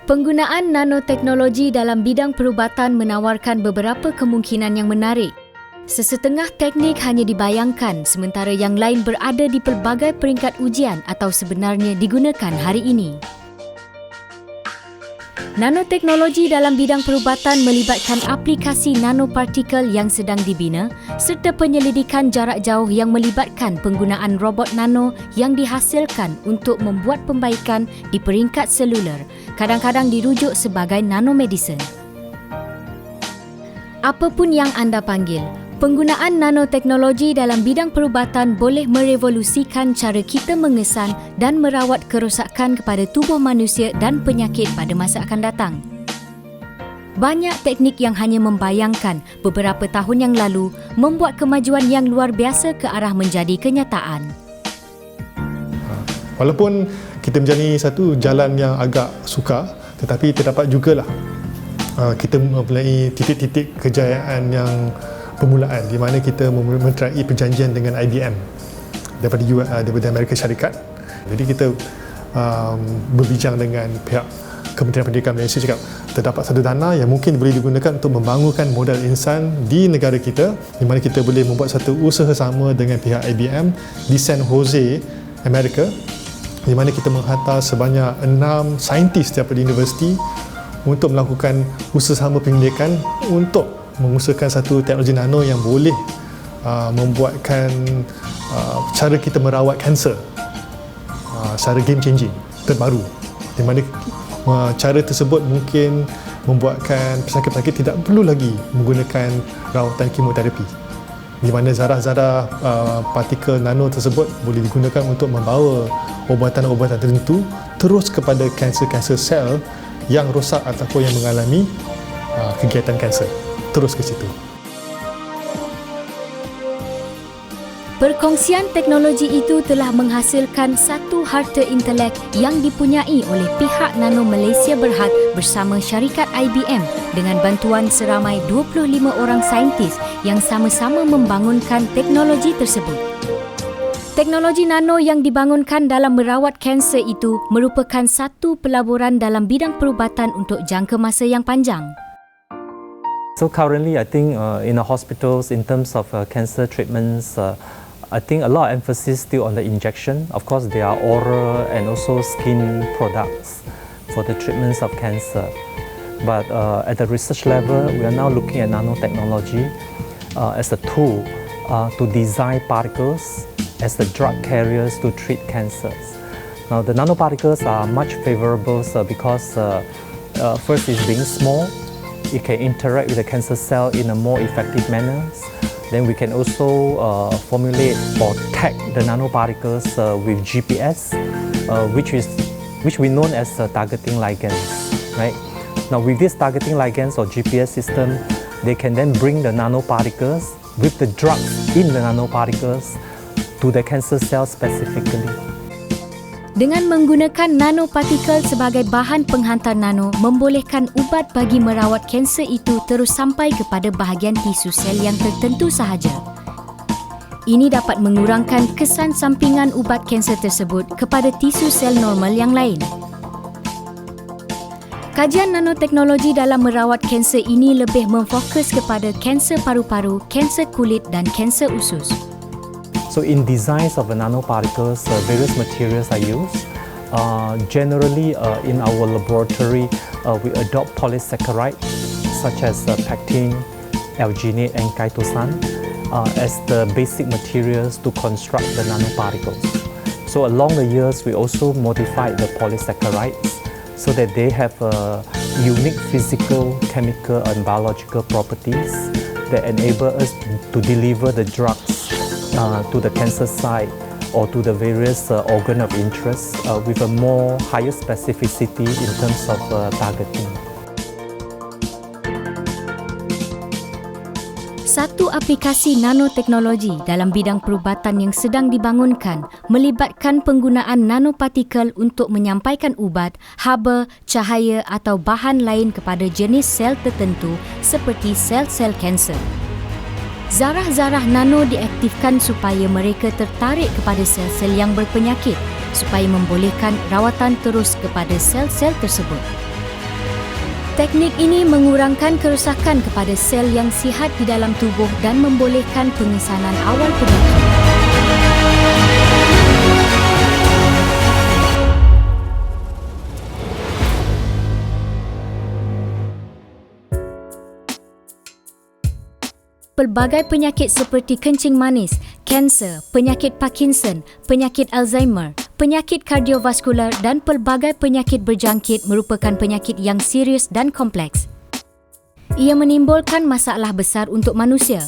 Penggunaan nanoteknologi dalam bidang perubatan menawarkan beberapa kemungkinan yang menarik. Sesetengah teknik hanya dibayangkan sementara yang lain berada di pelbagai peringkat ujian atau sebenarnya digunakan hari ini. Nanoteknologi dalam bidang perubatan melibatkan aplikasi nanopartikel yang sedang dibina serta penyelidikan jarak jauh yang melibatkan penggunaan robot nano yang dihasilkan untuk membuat pembaikan di peringkat seluler, kadang-kadang dirujuk sebagai nanomedicine. Apapun yang anda panggil, penggunaan nanoteknologi dalam bidang perubatan boleh merevolusikan cara kita mengesan dan merawat kerosakan kepada tubuh manusia dan penyakit pada masa akan datang. Banyak teknik yang hanya membayangkan beberapa tahun yang lalu membuat kemajuan yang luar biasa ke arah menjadi kenyataan. Walaupun kita menjalani satu jalan yang agak sukar, tetapi terdapat jugalah kita mempunyai titik-titik kejayaan yang permulaan di mana kita memeterai perjanjian dengan IBM daripada Amerika Syarikat. Jadi kita berbincang dengan pihak Kementerian Pendidikan Malaysia, cakap terdapat satu dana yang mungkin boleh digunakan untuk membangunkan modal insan di negara kita, di mana kita boleh membuat satu usaha sama dengan pihak IBM di San Jose, Amerika, di mana kita menghantar sebanyak 6 saintis daripada universiti untuk melakukan usaha sama penyelidikan untuk mengusahakan satu teknologi nano yang boleh membuatkan cara kita merawat kanser secara game changing, terbaru, di mana cara tersebut mungkin membuatkan pesakit-pesakit tidak perlu lagi menggunakan rawatan kemoterapi, di mana zarah-zarah partikel nano tersebut boleh digunakan untuk membawa ubatan-ubatan tertentu terus kepada kanser-kanser sel yang rosak ataupun yang mengalami kegiatan kanser, terus ke situ. Perkongsian teknologi itu telah menghasilkan satu harta intelek yang dipunyai oleh pihak Nano Malaysia Berhad bersama syarikat IBM dengan bantuan seramai 25 orang saintis yang sama-sama membangunkan teknologi tersebut. Teknologi nano yang dibangunkan dalam merawat kanser itu merupakan satu pelaburan dalam bidang perubatan untuk jangka masa yang panjang. So currently, I think in the hospitals, in terms of cancer treatments, I think a lot of emphasis still on the injection. Of course, there are oral and also skin products for the treatments of cancer. But at the research level, we are now looking at nanotechnology as a tool to design particles as the drug carriers to treat cancers. Now, the nanoparticles are much favorable because first is being small, it can interact with the cancer cell in a more effective manner. Then we can also formulate or tag the nanoparticles with GPS, which we know as targeting ligands, right? Now, with this targeting ligands or GPS system, they can then bring the nanoparticles with the drugs in the nanoparticles to the cancer cell specifically. Dengan menggunakan nanopartikel sebagai bahan penghantar nano membolehkan ubat bagi merawat kanser itu terus sampai kepada bahagian tisu sel yang tertentu sahaja. Ini dapat mengurangkan kesan sampingan ubat kanser tersebut kepada tisu sel normal yang lain. Kajian nanoteknologi dalam merawat kanser ini lebih memfokus kepada kanser paru-paru, kanser kulit dan kanser usus. So in designs of the nanoparticles, various materials are used. Generally, in our laboratory, we adopt polysaccharides such as pectin, alginate, and chitosan as the basic materials to construct the nanoparticles. So along the years, we also modified the polysaccharides so that they have unique physical, chemical, and biological properties that enable us to deliver the drugs to the cancer site or to the various organ of interest with a more higher specificity in terms of targeting. Satu aplikasi nanoteknologi dalam bidang perubatan yang sedang dibangunkan melibatkan penggunaan nanopartikel untuk menyampaikan ubat, haba, cahaya atau bahan lain kepada jenis sel tertentu seperti sel-sel kanser. Zarah-zarah nano diaktifkan supaya mereka tertarik kepada sel-sel yang berpenyakit supaya membolehkan rawatan terus kepada sel-sel tersebut. Teknik ini mengurangkan kerosakan kepada sel yang sihat di dalam tubuh dan membolehkan pengesanan awal penyakit. Pelbagai penyakit seperti kencing manis, kanser, penyakit Parkinson, penyakit Alzheimer, penyakit kardiovaskular dan pelbagai penyakit berjangkit merupakan penyakit yang serius dan kompleks. Ia menimbulkan masalah besar untuk manusia.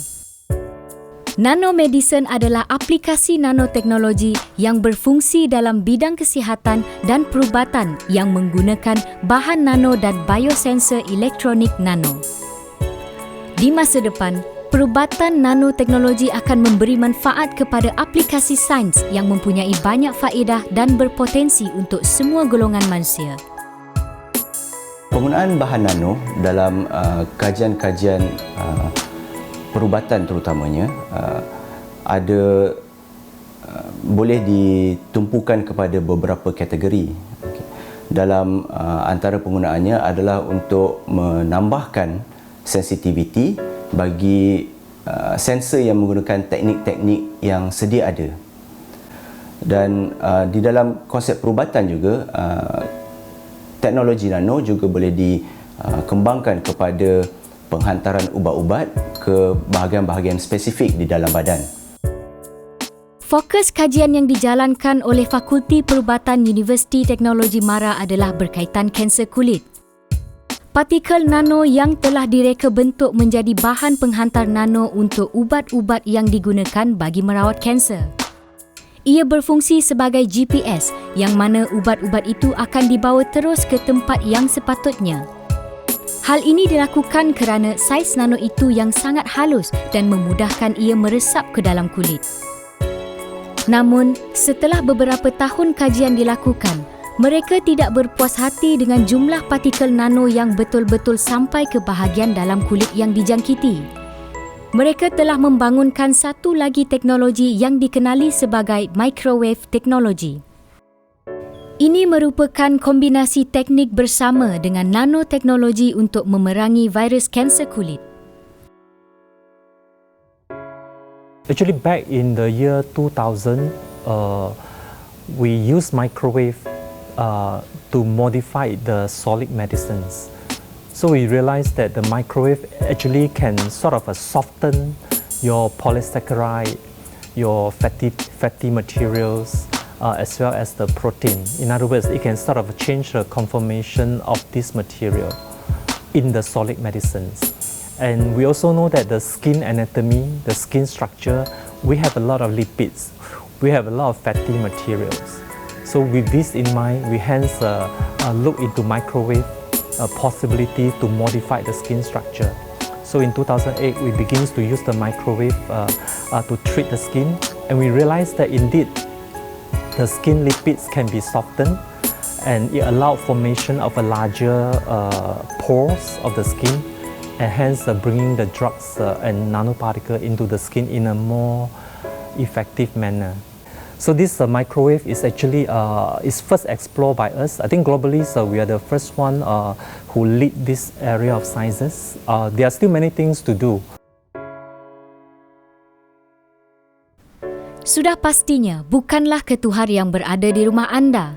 Nanomedicine adalah aplikasi nanoteknologi yang berfungsi dalam bidang kesihatan dan perubatan yang menggunakan bahan nano dan biosensor elektronik nano. Di masa depan, perubatan nanoteknologi akan memberi manfaat kepada aplikasi sains yang mempunyai banyak faedah dan berpotensi untuk semua golongan manusia. Penggunaan bahan nano dalam kajian-kajian perubatan terutamanya boleh ditumpukan kepada beberapa kategori. Dalam antara penggunaannya adalah untuk menambahkan sensitiviti bagi sensor yang menggunakan teknik-teknik yang sedia ada. Dan di dalam konsep perubatan juga, teknologi nano juga boleh dikembangkan kepada penghantaran ubat-ubat ke bahagian-bahagian spesifik di dalam badan. Fokus kajian yang dijalankan oleh Fakulti Perubatan Universiti Teknologi Mara adalah berkaitan kanser kulit. Partikel nano yang telah direka bentuk menjadi bahan penghantar nano untuk ubat-ubat yang digunakan bagi merawat kanser. Ia berfungsi sebagai GPS yang mana ubat-ubat itu akan dibawa terus ke tempat yang sepatutnya. Hal ini dilakukan kerana saiz nano itu yang sangat halus dan memudahkan ia meresap ke dalam kulit. Namun, setelah beberapa tahun kajian dilakukan, mereka tidak berpuas hati dengan jumlah partikel nano yang betul-betul sampai ke bahagian dalam kulit yang dijangkiti. Mereka telah membangunkan satu lagi teknologi yang dikenali sebagai microwave technology. Ini merupakan kombinasi teknik bersama dengan nanoteknologi untuk memerangi virus kanser kulit. Actually, back in the year 2000, we used microwave to modify the solid medicines. So we realized that the microwave actually can sort of soften your polysaccharide, your fatty materials, as well as the protein. In other words, it can sort of change the conformation of this material in the solid medicines. And we also know that the skin anatomy, the skin structure, we have a lot of lipids, we have a lot of fatty materials. So with this in mind, we hence look into microwave possibility to modify the skin structure. So in 2008, we begin to use the microwave to treat the skin, and we realized that indeed the skin lipids can be softened, and it allowed formation of a larger pores of the skin, and hence bringing the drugs and nanoparticle into the skin in a more effective manner. So this microwave is actually is first explored by us. I think globally, so we are the first one who lead this area of sciences. There are still many things to do. Sudah pastinya bukanlah ketuhar yang berada di rumah anda.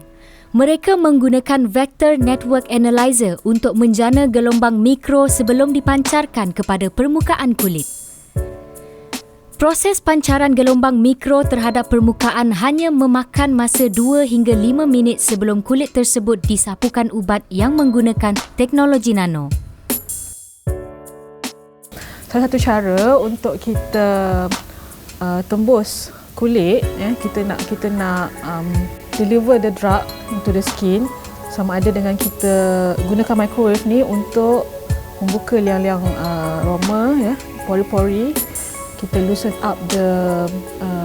Mereka menggunakan vector network analyzer untuk menjana gelombang mikro sebelum dipancarkan kepada permukaan kulit. Proses pancaran gelombang mikro terhadap permukaan hanya memakan masa 2 hingga 5 minit sebelum kulit tersebut disapukan ubat yang menggunakan teknologi nano. Salah satu cara untuk kita tembus kulit, kita nak deliver the drug into the skin, sama ada dengan kita gunakan microwave ni untuk membuka liang-liang roma, pori-pori. Kita loosen up the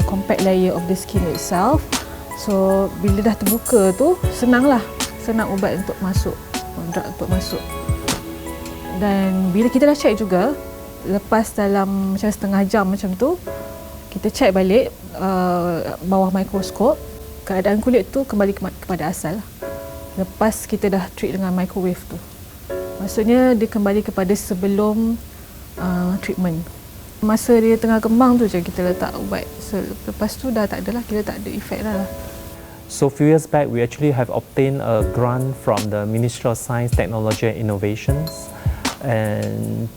compact layer of the skin itself. So bila dah terbuka tu, senang ubat untuk masuk, drug untuk masuk. Dan bila kita dah check juga, lepas dalam macam setengah jam macam tu, kita check balik bawah mikroskop, keadaan kulit tu kembali kepada asal lepas kita dah treat dengan microwave tu. Maksudnya dia kembali kepada sebelum treatment. Masa dia tengah kembang tu je kita letak ubat. Lepas tu dah tak adalah, kita tak ada efek dah. So few years back, we actually have obtained a grant from the Ministry of Science, Technology and Innovations, and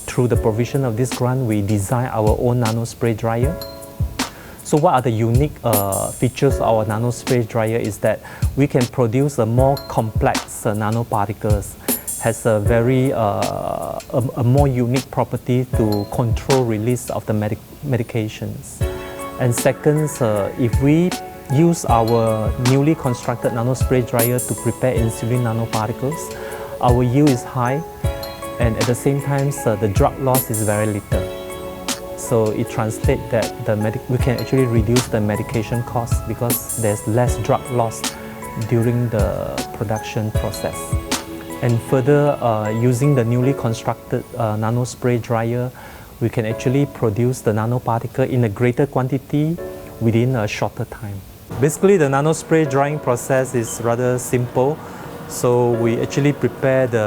through the provision of this grant, we designed our own nano spray dryer. So what are the unique features of our nano spray dryer is that we can produce a more complex nanoparticles, has a very a more unique property to control release of the medications. And second, if we use our newly constructed nano spray dryer to prepare insulin nanoparticles, our yield is high, and at the same time, the drug loss is very little. So it translates that we can actually reduce the medication cost because there's less drug loss during the production process. And further, using the newly constructed nano spray dryer, we can actually produce the nanoparticle in a greater quantity within a shorter time. Basically, the nano spray drying process is rather simple. So we actually prepare the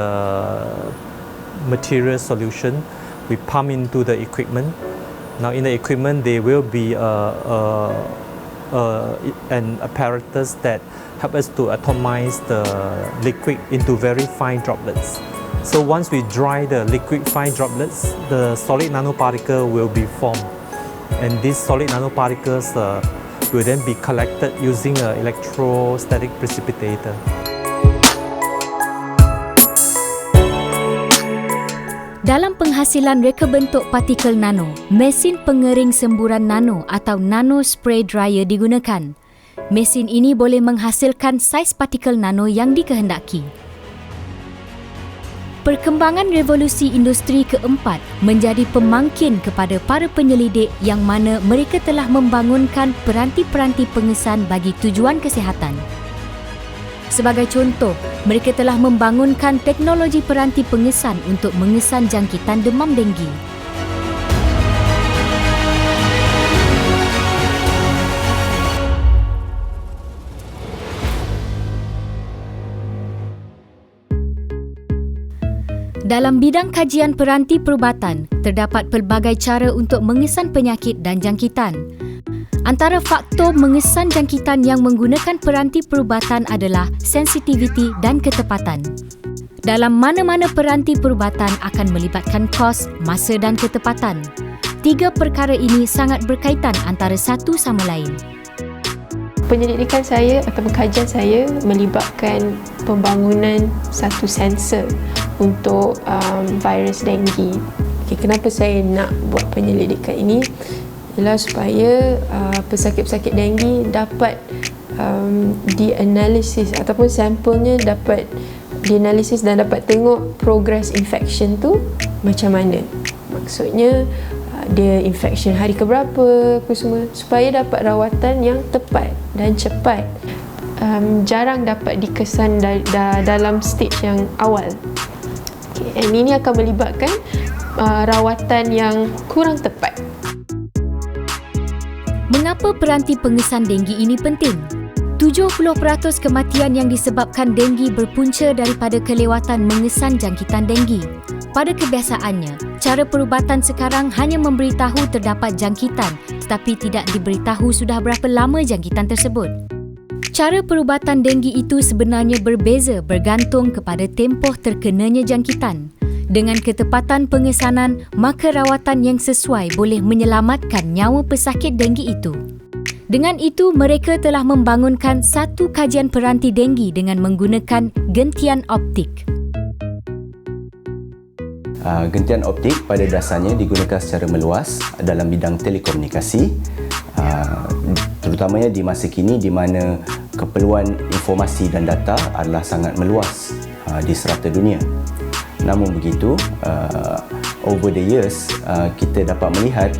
material solution. We pump into the equipment. Now in the equipment, there will be an apparatus that help us to atomize the liquid into very fine droplets. So once we dry the liquid fine droplets, the solid nanoparticle will be formed. And these solid nanoparticles will then be collected using an electrostatic precipitator. Dalam penghasilan reka bentuk partikel nano, mesin pengering semburan nano atau nano spray dryer digunakan. Mesin ini boleh menghasilkan saiz partikel nano yang dikehendaki. Perkembangan revolusi industri keempat menjadi pemangkin kepada para penyelidik yang mana mereka telah membangunkan peranti-peranti pengesan bagi tujuan kesihatan. Sebagai contoh, mereka telah membangunkan teknologi peranti pengesan untuk mengesan jangkitan demam denggi. Dalam bidang kajian peranti perubatan, terdapat pelbagai cara untuk mengesan penyakit dan jangkitan. Antara faktor mengesan jangkitan yang menggunakan peranti perubatan adalah sensitiviti dan ketepatan. Dalam mana-mana peranti perubatan akan melibatkan kos, masa dan ketepatan. Tiga perkara ini sangat berkaitan antara satu sama lain. Penyelidikan saya atau kajian saya melibatkan pembangunan satu sensor untuk virus denggi. Kenapa saya nak buat penyelidikan ini? Ialah supaya pesakit-pesakit denggi dapat dianalisis ataupun sampelnya dapat dianalisis dan dapat tengok progress infection tu macam mana. Maksudnya dia infection hari keberapa, apa semua, supaya dapat rawatan yang tepat dan cepat. Jarang dapat dikesan dalam stage yang awal. And ini akan melibatkan rawatan yang kurang tepat. Mengapa peranti pengesan denggi ini penting? 70% kematian yang disebabkan denggi berpunca daripada kelewatan mengesan jangkitan denggi. Pada kebiasaannya, cara perubatan sekarang hanya memberitahu terdapat jangkitan tetapi tidak diberitahu sudah berapa lama jangkitan tersebut. Cara perubatan denggi itu sebenarnya berbeza bergantung kepada tempoh terkenanya jangkitan. Dengan ketepatan pengesanan, maka rawatan yang sesuai boleh menyelamatkan nyawa pesakit denggi itu. Dengan itu, mereka telah membangunkan satu kajian peranti denggi dengan menggunakan gentian optik. Gentian optik pada dasarnya digunakan secara meluas dalam bidang telekomunikasi, terutamanya di masa kini di mana keperluan informasi dan data adalah sangat meluas di serata dunia. Namun begitu, over the years, kita dapat melihat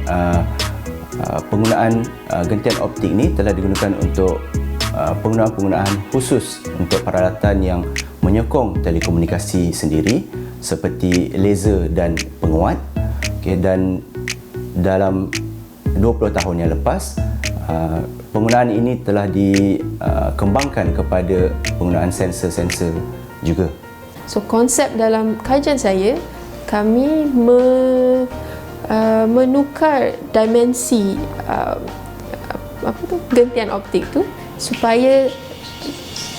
penggunaan gentian optik ini telah digunakan untuk penggunaan khusus untuk peralatan yang menyokong telekomunikasi sendiri seperti laser dan penguat. Dan dalam 20 tahun yang lepas, penggunaan ini telah dikembangkan kepada penggunaan sensor-sensor juga. So konsep dalam kajian saya, kami menukar dimensi gentian optik tu supaya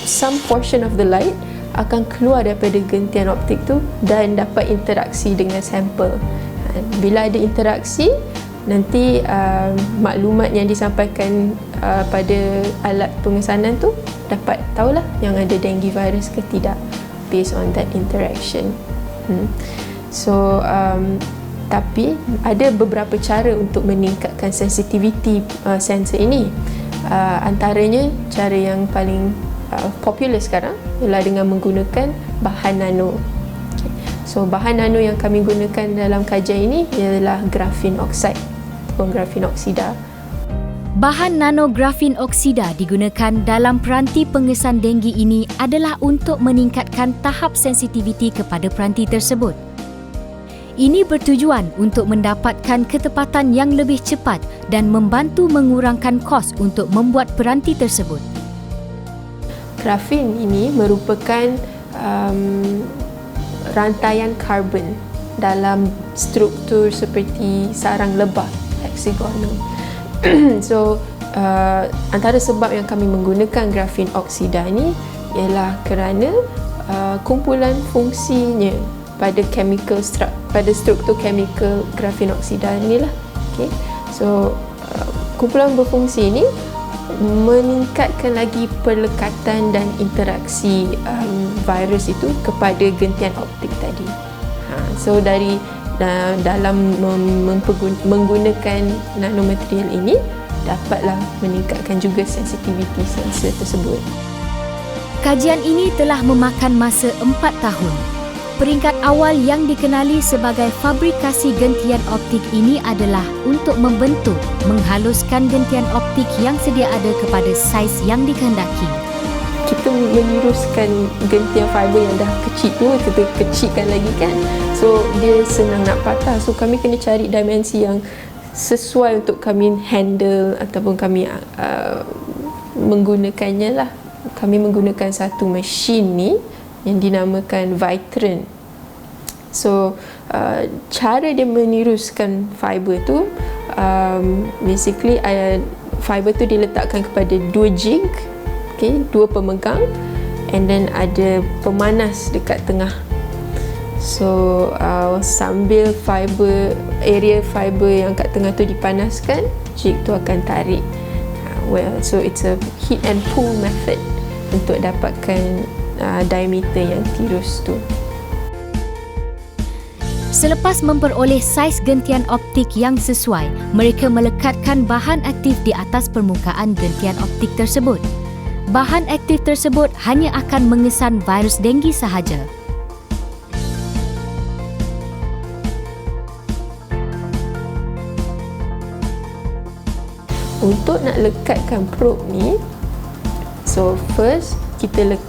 some portion of the light akan keluar daripada gentian optik tu dan dapat interaksi dengan sampel. Bila ada interaksi, nanti maklumat yang disampaikan pada alat pengesanan tu dapat tahulah yang ada dengue virus ke tidak based on that interaction. So tapi ada beberapa cara untuk meningkatkan sensitivity sensor ini. Antaranya cara yang paling popular sekarang ialah dengan menggunakan bahan nano. So bahan nano yang kami gunakan dalam kajian ini ialah grafin oxide ataupun grafin oksida. Bahan nano grafin oksida digunakan dalam peranti pengesan dengue ini adalah untuk meningkatkan tahap sensitiviti kepada peranti tersebut. Ini bertujuan untuk mendapatkan ketepatan yang lebih cepat dan membantu mengurangkan kos untuk membuat peranti tersebut. Grafin ini merupakan rantaian karbon dalam struktur seperti sarang lebah hexagonal. So antara sebab yang kami menggunakan grafin oksida ini ialah kerana kumpulan fungsinya pada struktur chemical grafin oksida inilah. Okay. So kumpulan berfungsi ini meningkatkan lagi perlekatan dan interaksi virus itu kepada gentian optik tadi. So dari dalam menggunakan nanomaterial ini dapatlah meningkatkan juga sensitiviti sensor tersebut. Kajian ini telah memakan masa 4 tahun. Peringkat awal yang dikenali sebagai fabrikasi gentian optik ini adalah untuk membentuk, menghaluskan gentian optik yang sedia ada kepada saiz yang dikehendaki. Kita meniruskan gentian fiber yang dah kecil tu, kita kecilkan lagi kan. So dia senang nak patah. So kami kena cari dimensi yang sesuai untuk kami handle ataupun kami menggunakannya lah. Kami menggunakan satu mesin ni yang dinamakan Vitron. So cara dia meniruskan fiber tu, basically fiber tu diletakkan kepada 2 jig, okay, 2 pemegang, and then ada pemanas dekat tengah. So sambil area fiber yang kat tengah tu dipanaskan, jig tu akan tarik. So it's a heat and pull method untuk dapatkan diameter yang tirus tu. Selepas memperoleh saiz gentian optik yang sesuai, mereka melekatkan bahan aktif di atas permukaan gentian optik tersebut. Bahan aktif tersebut hanya akan mengesan virus dengue sahaja. Untuk nak lekatkan probe ni, so first kita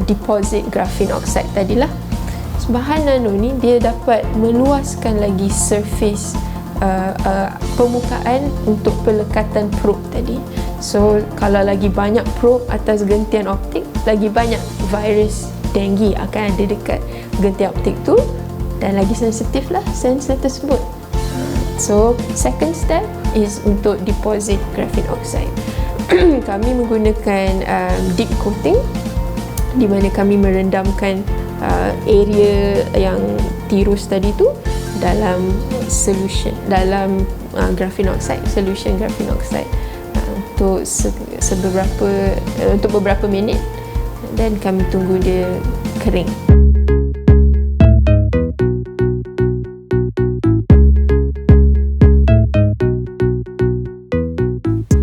deposit grafin oxide tadilah. So, bahan nano ni dia dapat meluaskan lagi surface permukaan untuk pelekatan probe tadi. So kalau lagi banyak probe atas gentian optik, lagi banyak virus dengue akan ada dekat gentian optik tu dan lagi sensitif lah sensor tersebut. So second step is untuk deposit grafin oxide. Kami menggunakan deep coating di mana kami merendamkan area yang tirus tadi tu dalam solution, dalam grafin oxide, solution grafin oxide untuk beberapa minit dan kami tunggu dia kering.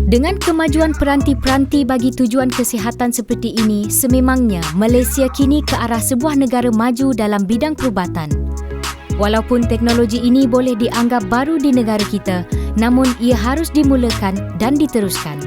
Dengan kemajuan peranti-peranti bagi tujuan kesihatan seperti ini, sememangnya Malaysia kini ke arah sebuah negara maju dalam bidang perubatan. Walaupun teknologi ini boleh dianggap baru di negara kita, namun ia harus dimulakan dan diteruskan.